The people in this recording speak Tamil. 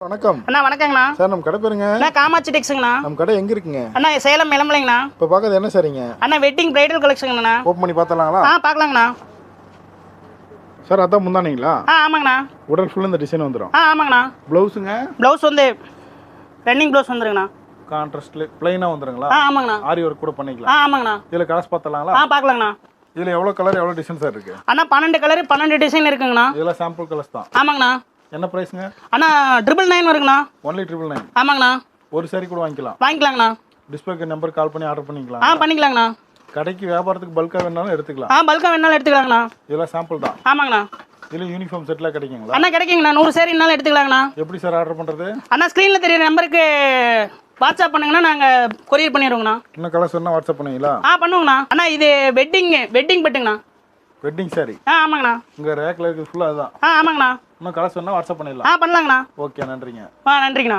வணக்கம் அண்ணா. வணக்கங்கண்ணா. சார் நம்ம கடை பேருங்க? அண்ணா காமாட்சி டெக்ஸுங்கண்ணா. நம்ம கடை எங்க இருக்குங்க? அண்ணா சேலம் இளம்பலைங்கண்ணா. இப்போ பார்க்கறது என்ன சரிங்க? அண்ணா வெட்டிங் பிரைடல் கலெக்ஷனுங்கண்ணா. ஓப்பன் பண்ணி பார்த்தலாங்களா? பார்க்கலாங்கண்ணா. சார் அதான் முந்தானீங்களா? ஆமாங்கண்ணா. உடல் ஃபுல்லாக இந்த டிசைன் வந்துடும். ஆமாங்கண்ணா. ப்ளவுஸுங்க? ப்ளவுஸ் வந்து ரன்னிங் ப்ளவுஸ் வந்துருங்கண்ணா. கான்ட்ராஸ்ட்ல ப்ளைனாக வந்துருங்களா? ஆமாங்கண்ணா. ஆரி ஒர்க் கூட பண்ணிக்கலாம். ஆமாங்கண்ணா. இதில் கலர்ஸ் பார்த்தலாங்களா? பார்க்கலாங்கண்ணா. இதில் எவ்வளோ கலர் எவ்வளோ டிசைன் சார் இருக்கு? அண்ணா 12 கலர் 12 டிசைன் இருக்குங்கண்ணா. இதெல்லாம் சாம்பிள் கலர்ஸ் தான். ஆமாங்கண்ணா. என்ன ப்ரைஸுங்க? அண்ணா 999 வருங்கண்ணா. ஒன்லி 999. ஆமாங்கண்ணா. ஒரு சாரி கூட வாங்கிக்கலாங்கண்ணா. டிஸ்பிளேக்கு நம்பர் கால் பண்ணி ஆர்டர் பண்ணிக்கலாம். பண்ணிக்கலாங்கண்ணா. கடைக்கு வியாபாரத்துக்கு பல்காக வேணாலும் எடுத்துக்கலாம். பல்காக வேணாலும் எடுத்துக்கலாங்கண்ணா. இதெல்லாம் சாம்பிள் தான். ஆமாங்கண்ணா. இதில் யூனிஃபார்ம் செட்லாம் கிடைக்குங்களா? அண்ணா கிடைக்குங்கண்ணா. 100 சேரீனாலும் எடுத்துக்கலாங்கண்ணா. எப்படி சார் ஆர்டர் பண்ணுறது? அண்ணா ஸ்க்ரீனில் தெரியுற நம்பருக்கு வாட்ஸ்அப் பண்ணுங்கண்ணா. நாங்கள் கொரியர் பண்ணிடுவோங்கண்ணா. இன்னும் கலர் சொன்னால் வாட்ஸ்அப் பண்ணுவீங்களா? பண்ணுவோங்கண்ணா. அண்ணா இது வெட்டிங் பெட்டுங்கண்ணா. Wedding sorry? ஆமாங்கண்ணா. உங்கள் ரேக்கில் இருக்குது ஃபுல்லாக அதுதான். ஆமாங்கண்ணா. இன்னும் கலர் சொன்னால் வாட்ஸ்அப் பண்ணிடலாம். பண்ணலாங்கண்ணா. ஓகே, நன்றிங்க. நன்றிங்கண்ணா.